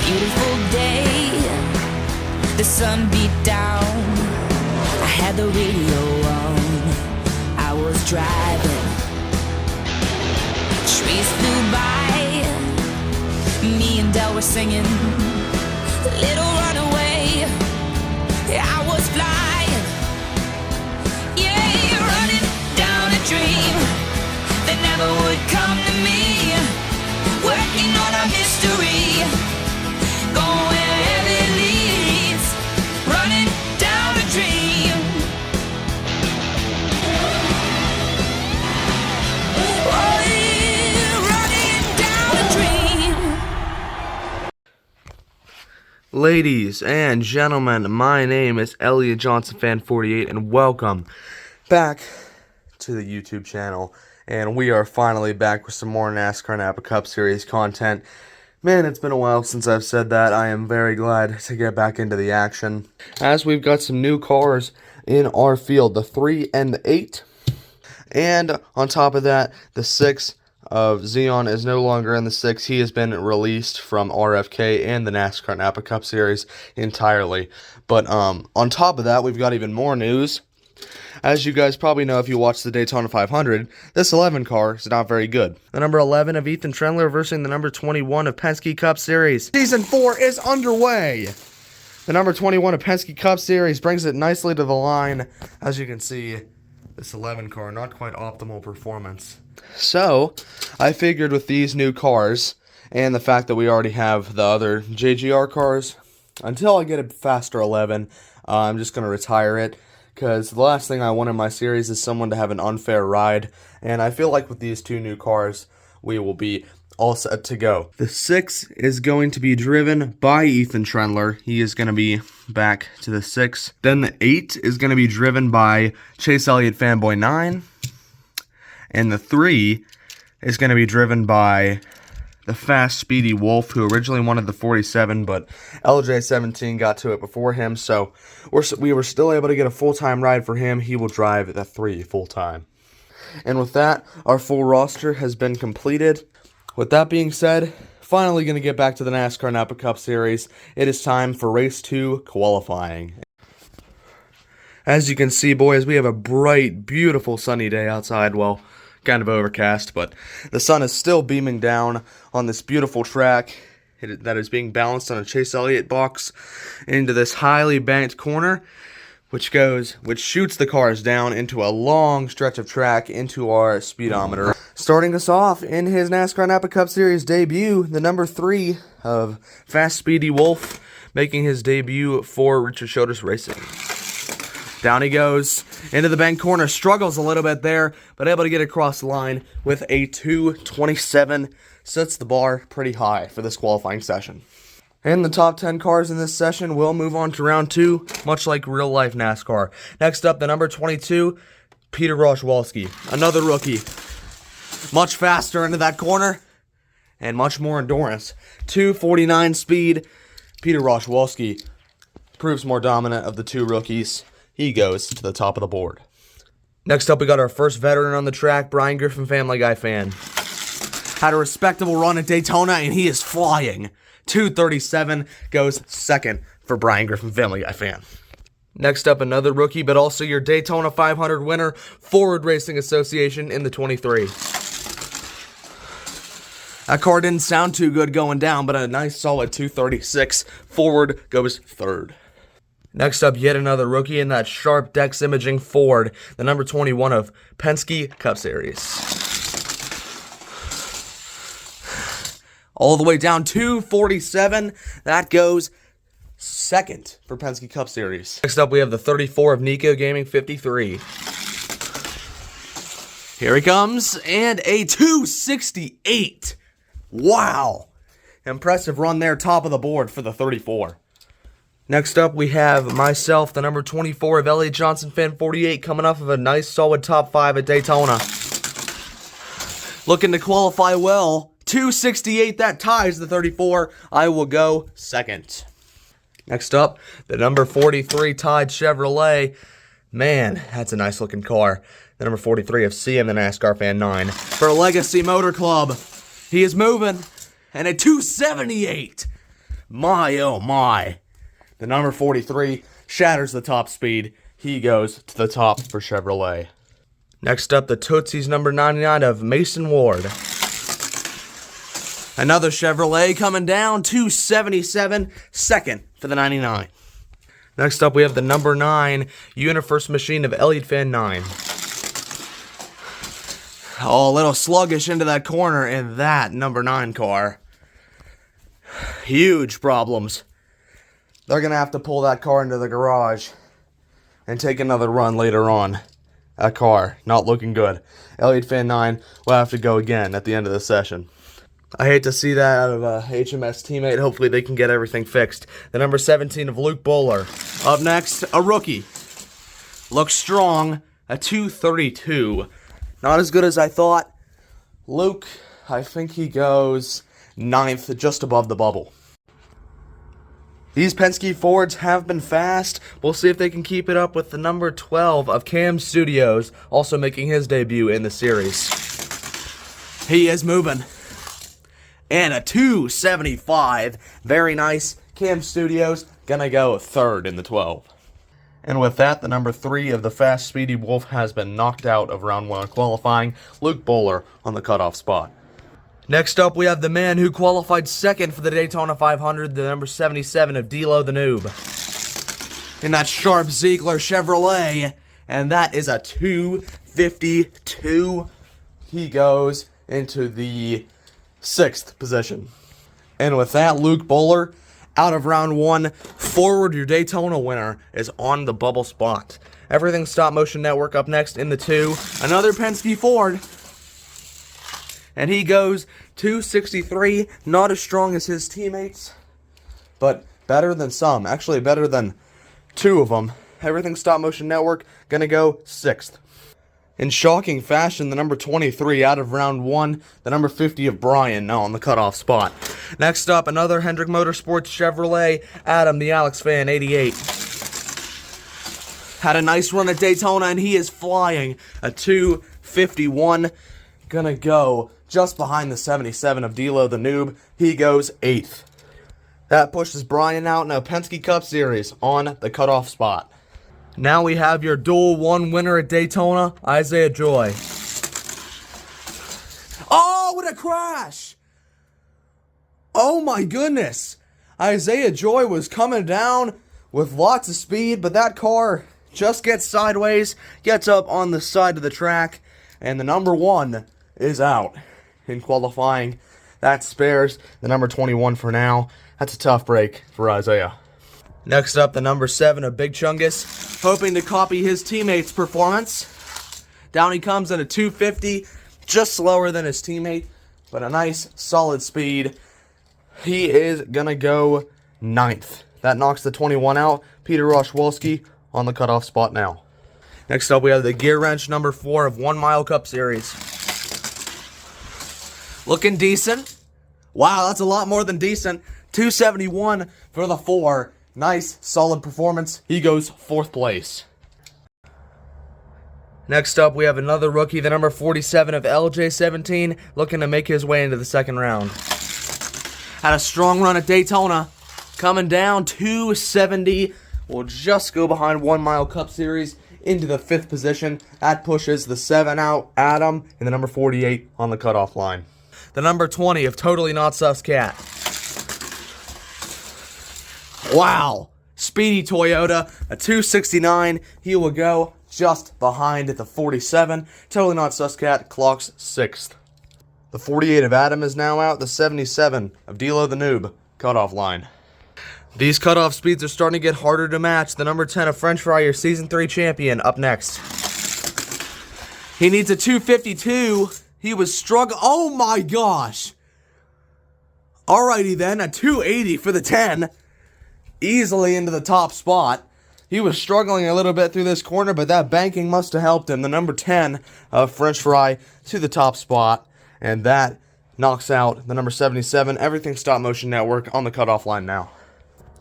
beautiful day, the sun beat down. I had the radio on, I was driving. Trees flew by, me and Del were singing Little Runaway. I was flying, yeah, running down a dream that never would come to me. Working on a mystery, going wherever it leads, running down a dream. Oh yeah, running down a dream. Ladies and gentlemen, my name is Elliot Johnson Fan 48 and welcome back to the YouTube channel. And we are finally back with some more NASCAR Napa Cup Series content. Man, it's been a while since I've said that. I am very glad to get back into the action, as we've got some new cars in our field, the 3 and the 8. And on top of that, the 6 of Xeon is no longer in the 6. He has been released from RFK and the NASCAR Napa Cup Series entirely. But on top of that, we've got even more news. As you guys probably know if you watch the Daytona 500, this 11 car is not very good. The number 11 of Ethan Trendler versus the number 21 of Penske Cup Series. Season 4 is underway. The number 21 of Penske Cup Series brings it nicely to the line. As you can see, this 11 car, not quite optimal performance. So, I figured with these new cars, and the fact that we already have the other JGR cars, until I get a faster 11, I'm just going to retire it. Because the last thing I want in my series is someone to have an unfair ride. And I feel like with these two new cars, we will be all set to go. The 6 is going to be driven by Ethan Trendler. He is going to be back to the 6. Then the 8 is going to be driven by Chase Elliott Fanboy 9. And the 3 is going to be driven by the fast, speedy Wolf, who originally wanted the 47, but LJ17 got to it before him, so we were still able to get a full-time ride for him. He will drive the 3 full-time. And with that, our full roster has been completed. With that being said, finally going to get back to the NASCAR Napa Cup Series. It is time for Race 2 qualifying. As you can see, boys, we have a bright, beautiful sunny day outside. Well, kind of overcast, but the sun is still beaming down on this beautiful track that is being balanced on a Chase Elliott box into this highly banked corner, which shoots the cars down into a long stretch of track into our speedometer. Starting us off in his NASCAR Napa Cup Series debut, the number 3 of Fast Speedy Wolf, making his debut for Richard Childress Racing. Down he goes into the bank corner, struggles a little bit there, but able to get across the line with a 2:27. Sets the bar pretty high for this qualifying session. And the top 10 cars in this session will move on to round 2, much like real life NASCAR. Next up, the number 22, Peter Roszwalski, another rookie. Much faster into that corner and much more endurance. 2:49 speed. Peter Roszwalski proves more dominant of the two rookies. He goes to the top of the board. Next up, we got our first veteran on the track, Brian Griffin, Family Guy fan. Had a respectable run at Daytona, and he is flying. 2:37 goes second for Brian Griffin, Family Guy fan. Next up, another rookie, but also your Daytona 500 winner, Forward Racing Association in the 23. That car didn't sound too good going down, but a nice solid 2:36. Forward goes third. Next up, yet another rookie in that Sharp Dex Imaging Ford, the number 21 of Penske Cup Series. All the way down 2:47. That goes second for Penske Cup Series. Next up, we have the 34 of Nico Gaming 53. Here he comes, and a 2:68. Wow. Impressive run there, top of the board for the 34. Next up, we have myself, the number 24 of Elliot Johnson Fan 48, coming off of a nice solid top 5 at Daytona. Looking to qualify well. 2:68, that ties the 34. I will go second. Next up, the number 43 Tide Chevrolet. Man, that's a nice looking car. The number 43 of CM, the NASCAR Fan 9. For Legacy Motor Club, he is moving. And a 2:78. My, oh my. The number 43 shatters the top speed. He goes to the top for Chevrolet. Next up, the Tootsie's number 99 of Mason Ward. Another Chevrolet coming down, 277, second for the 99. Next up, we have the number 9 UniFirst machine of Elliott Fan 9. Oh, a little sluggish into that corner in that number 9 car. Huge problems. They're going to have to pull that car into the garage and take another run later on. That car, not looking good. Elliott Fan 9 will have to go again at the end of the session. I hate to see that out of a HMS teammate. Hopefully they can get everything fixed. The number 17 of Luke Bowler. Up next, a rookie. Looks strong, a 232. Not as good as I thought. Luke, I think he goes 9th, just above the bubble. These Penske Fords have been fast. We'll see if they can keep it up with the number 12 of Cam Studios, also making his debut in the series. He is moving. And a 275. Very nice. Cam Studios gonna go 3rd in the 12. And with that, the number 3 of the Fast Speedy Wolf has been knocked out of round 1 of qualifying. Luke Bowler on the cutoff spot. Next up, we have the man who qualified 2nd for the Daytona 500, the number 77 of D-Lo the Noob. In that sharp Ziegler Chevrolet, and that is a 252. He goes into the 6th position. And with that, Luke Bowler, out of round 1, forward, your Daytona winner is on the bubble spot. Everything Stop Motion Network up next in the 2. Another Penske Ford. And he goes 263, not as strong as his teammates, but better than some. Actually, better than 2 of them. Everything Stop Motion Network gonna go 6th. In shocking fashion, the number 23 out of round 1, the number 50 of Brian now on the cutoff spot. Next up, another Hendrick Motorsports Chevrolet, Adam the Alex Fan 88. Had a nice run at Daytona, and he is flying a 251. Gonna go just behind the 77 of D-Lo the Noob. He goes 8th. That pushes Brian out in a Penske Cup Series on the cutoff spot. Now we have your dual 1 winner at Daytona, Isaiah Joy. Oh, what a crash! Oh my goodness! Isaiah Joy was coming down with lots of speed, but that car just gets sideways, gets up on the side of the track, and the number 1 is out in qualifying. That spares the number 21 for now. That's a tough break for Isaiah. Next up, the number 7 of Big Chungus, hoping to copy his teammate's performance. Down he comes at a 250, just slower than his teammate, but a nice, solid speed. He is gonna go 9th. That knocks the 21 out. Peter Roszwolski on the cutoff spot now. Next up, we have the Gear Wrench number 4 of 1 Mile Cup Series. Looking decent. Wow, that's a lot more than decent. 271 for the 4. Nice, solid performance. He goes 4th place. Next up, we have another rookie, the number 47 of LJ17, looking to make his way into the 2nd round. Had a strong run at Daytona. Coming down 270. Will just go behind 1 Mile Cup Series into the 5th position. That pushes the 7 out, Adam, and the number 48 on the cutoff line. The number 20 of Totally Not Sus Cat. Wow. Speedy Toyota, a 269. He will go just behind at the 47. Totally Not Sus Cat clocks 6th. The 48 of Adam is now out. The 77 of D-Lo the Noob, cutoff line. These cutoff speeds are starting to get harder to match. The number 10 of French Fry, your Season 3 champion, up next. He needs a 252. He was struggling. Oh my gosh. Alrighty then, a 280 for the 10. Easily into the top spot. He was struggling a little bit through this corner, but that banking must have helped him. The number 10 of French Fry to the top spot. And that knocks out the number 77. Everything Stop Motion Network on the cutoff line now.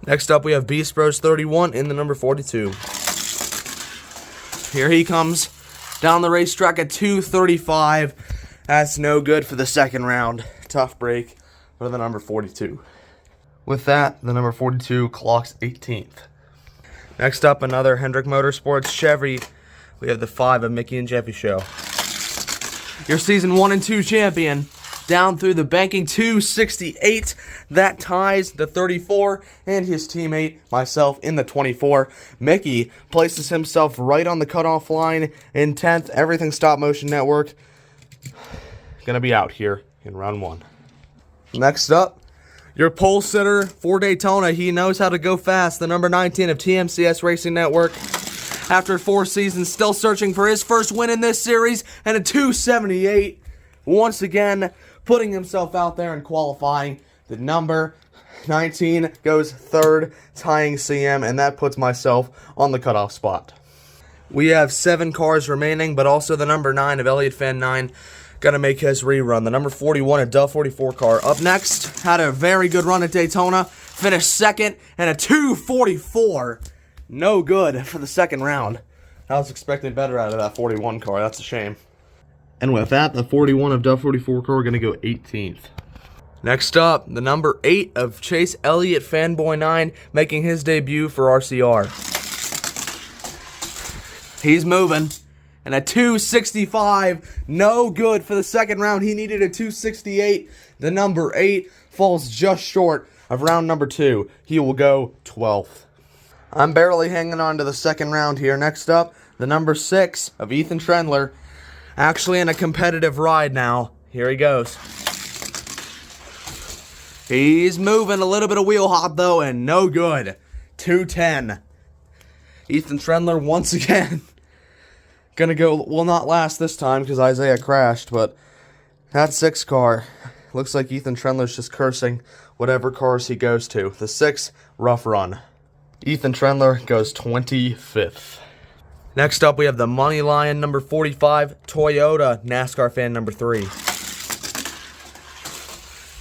Next up, we have Beast Bros 31 in the number 42. Here he comes down the racetrack at 235. That's no good for the 2nd round. Tough break for the number 42. With that, the number 42 clocks 18th. Next up, another Hendrick Motorsports Chevy. We have the 5 of Mickey and Jeffy Show. Your season 1 and 2 champion. Down through the banking 268. That ties the 34 and his teammate, myself, in the 24. Mickey places himself right on the cutoff line in 10th. Everything Stop Motion Network. Gonna be out here in round 1. Next up, your pole sitter for Daytona. He knows how to go fast. The number 19 of TMCS Racing Network. After 4 seasons, still searching for his first win in this series, and a 278. Once again, putting himself out there and qualifying. The number 19 goes 3rd, tying CM, and that puts myself on the cutoff spot. We have 7 cars remaining, but also the number 9 of Elliott Fan 9 gonna make his rerun. The number 41 of Dove 44 car. Up next, had a very good run at Daytona, finished 2nd, and a 244. No good for the 2nd round. I was expecting better out of that 41 car. That's a shame. And with that, the 41 of Dove 44 car going to go 18th. Next up, the number 8 of Chase Elliott Fanboy 9 making his debut for RCR. He's moving. And a 265. No good for the 2nd round. He needed a 268. The number 8 falls just short of round number 2. He will go 12th. I'm barely hanging on to the 2nd round here. Next up, the number 6 of Ethan Trendler. Actually in a competitive ride now. Here he goes. He's moving, a little bit of wheel hop though, and no good. 210. Ethan Trendler once again. Gonna go, well, not last this time because Isaiah crashed, but that 6 car, looks like Ethan Trendler's just cursing whatever cars he goes to. The 6, rough run. Ethan Trendler goes 25th. Next up, we have the Money Lion number 45, Toyota NASCAR fan number 3.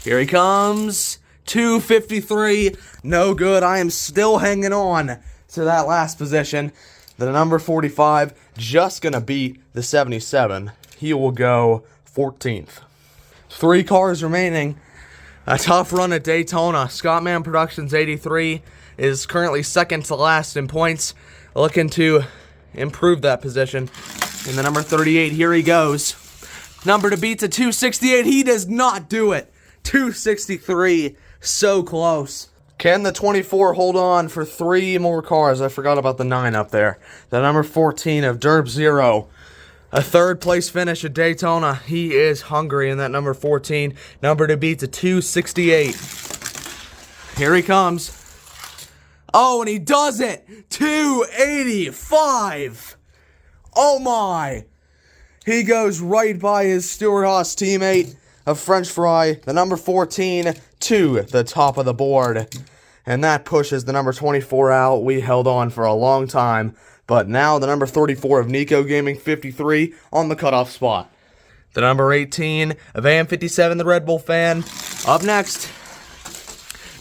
Here he comes, 253, no good. I am still hanging on to that last position. The number 45, just gonna beat the 77. He will go 14th. 3 cars remaining. A tough run at Daytona. Scottman Productions 83 is currently 2nd to last in points. Looking to improve that position. And the number 38, here he goes. Number to beat to 268. He does not do it. 263. So close. Can the 24 hold on for 3 more cars? I forgot about the 9 up there. The number 14 of Derb Zero. A 3rd place finish at Daytona. He is hungry in that number 14. Number to beat to 268. Here he comes. Oh, and he does it! 285! Oh my! He goes right by his Stewart-Haas teammate of French Fry, the number 14, to the top of the board. And that pushes the number 24 out. We held on for a long time. But now the number 34 of Nico Gaming 53 on the cutoff spot. The number 18 of AM57, the Red Bull fan. Up next.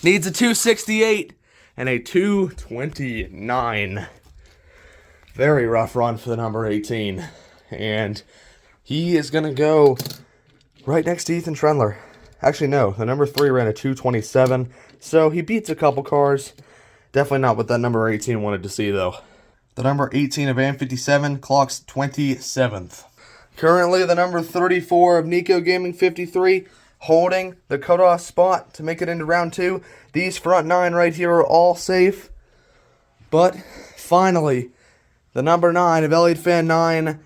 Needs a 268. And a 229. Very rough run for the number 18. And he is going to go right next to Ethan Trendler. Actually, no. The number 3 ran a 227. So he beats a couple cars. Definitely not what that number 18 wanted to see, though. The number 18 of AM57 clocks 27th. Currently, the number 34 of Nico Gaming 53 holding the cutoff spot to make it into round 2. These front 9 right here are all safe. But finally, the number 9 of Elliott Fan 9,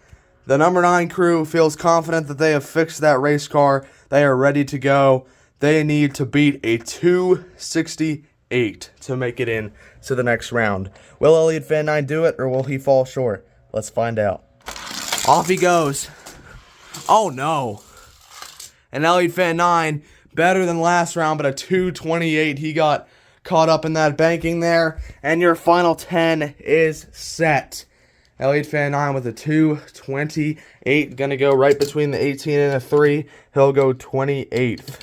the number 9 crew feels confident that they have fixed that race car. They are ready to go. They need to beat a 268 to make it in to the next round. Will Elliott Fan 9 do it, or will he fall short? Let's find out. Off he goes. Oh no. And Elliott Fan 9, better than last round, but a 228. He got caught up in that banking there. And your final 10 is set. Elliott Fan 9 with a 228. Gonna go right between the 18 and a 3. He'll go 28th.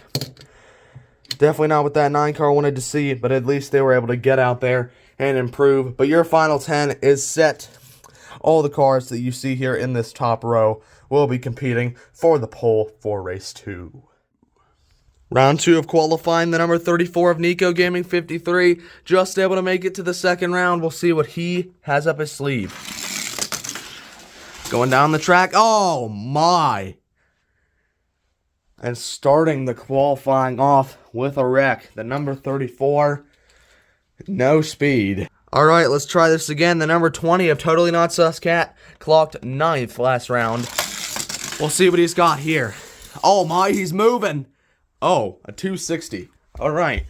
Definitely not what that 9 car wanted to see, but at least they were able to get out there and improve. But your final 10 is set. All the cars that you see here in this top row will be competing for the pole for race 2. Round 2 of qualifying, the number 34 of Nico Gaming 53, just able to make it to the second round. We'll see what he has up his sleeve. Going down the track. Oh my! And starting the qualifying off with a wreck. The number 34, no speed. Alright, let's try this again. The number 20 of Totally Not Sus Cat clocked 9th last round. We'll see what he's got here. Oh my, he's moving. Oh, a 260. Alright.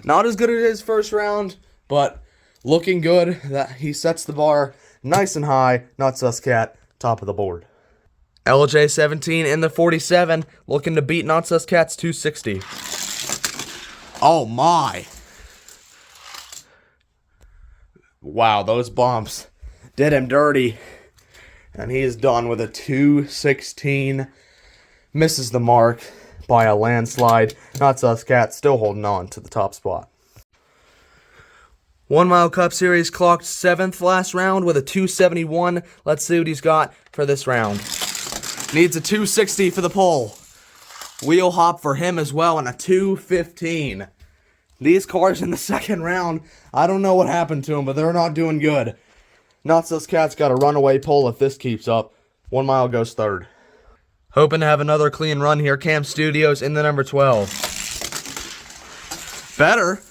Not as good as his first round, but looking good. That he sets the bar nice and high. Not Sus Cat, top of the board. LJ17 in the 47, looking to beat Not Sus Cat's 260. Oh my. Wow, those bumps did him dirty. And he is done with a 216. Misses the mark by a landslide. Not Sus Cat still holding on to the top spot. 1 Mile Cup Series clocked 7th last round with a 271. Let's see what he's got for this round. Needs a 260 for the pole. Wheel hop for him as well and a 215. These cars in the second round, I don't know what happened to them, but they're not doing good. Not Sus Cat's got a runaway pole if this keeps up. 1 Mile goes third. Hoping to have another clean run here. Cam Studios in the number 12. Better.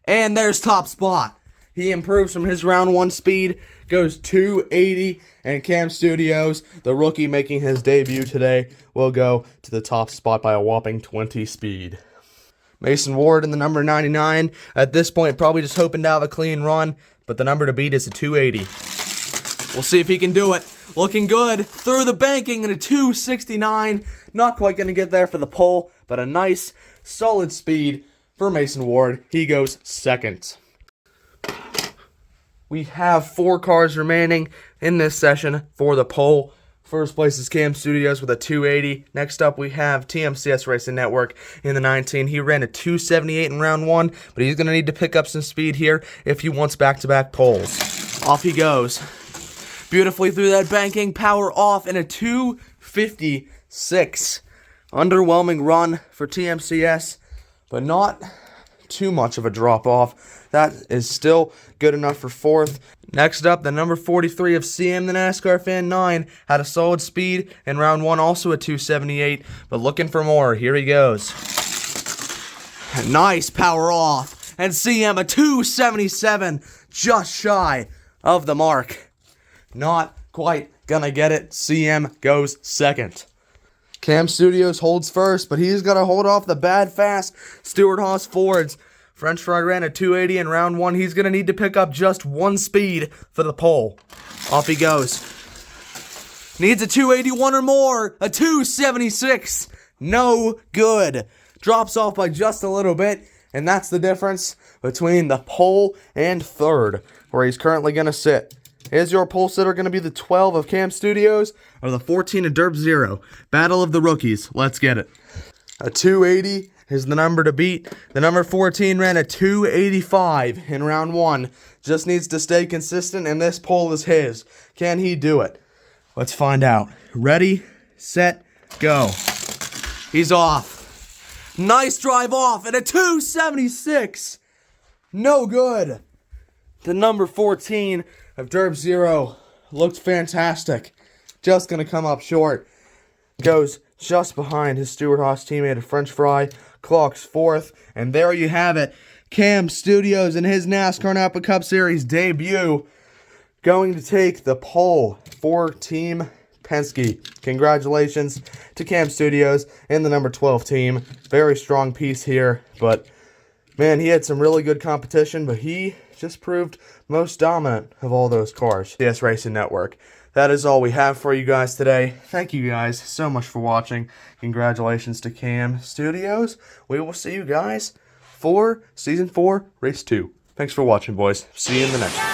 And there's top spot. He improves from his round 1 speed. Goes 280. And Cam Studios, the rookie making his debut today, will go to the top spot by a whopping 20 speed. Mason Ward in the number 99. At this point, probably just hoping to have a clean run. But the number to beat is a 280. We'll see if he can do it. Looking good. Through the banking in a 269. Not quite going to get there for the pole. But a nice, solid speed for Mason Ward. He goes second. We have 4 cars remaining in this session for the pole. First place is Cam Studios with a 280. Next up, we have TMCS Racing Network in the 19. He ran a 278 in round 1, but he's going to need to pick up some speed here if he wants back-to-back poles. Off he goes. Beautifully through that banking, power off in a 256. Underwhelming run for TMCS, but not too much of a drop-off. That is still good enough for 4th. Next up, the number 43 of CM, the NASCAR Fan 9, had a solid speed in round 1, also a 278, but looking for more. Here he goes. Nice power off, and CM a 277, just shy of the mark. Not quite gonna get it. CM goes second. Cam Studios holds first, but he's got to hold off the bad fast Stewart Haas Fords. French Fry ran a 280 in round 1. He's going to need to pick up just 1 speed for the pole. Off he goes. Needs a 281 or more. A 276. No good. Drops off by just a little bit. And that's the difference between the pole and 3rd, where he's currently going to sit. Is your pole sitter going to be the 12 of Cam Studios or the 14 of Derp Zero? Battle of the rookies. Let's get it. A 280 is the number to beat. The number 14 ran a 285 in round 1. Just needs to stay consistent, and this pole is his. Can he do it? Let's find out. Ready, set, go. He's off. Nice drive off at a 276. No good. The number 14 of Derp Zero looked fantastic. Just going to come up short. Goes just behind his Stewart Haas teammate of French Fry. Clocks 4th. And there you have it. Cam Studios in his NASCAR Napa Cup Series debut. Going to take the pole for Team Penske. Congratulations to Cam Studios in the number 12 team. Very strong piece here. But, man, he had some really good competition. But he just proved most dominant of all those cars. TMCS Racing Network. That is all we have for you guys today. Thank you guys so much for watching. Congratulations to Cam Studios. We will see you guys for Season 4, Race 2. Thanks for watching, boys. See you in the next one.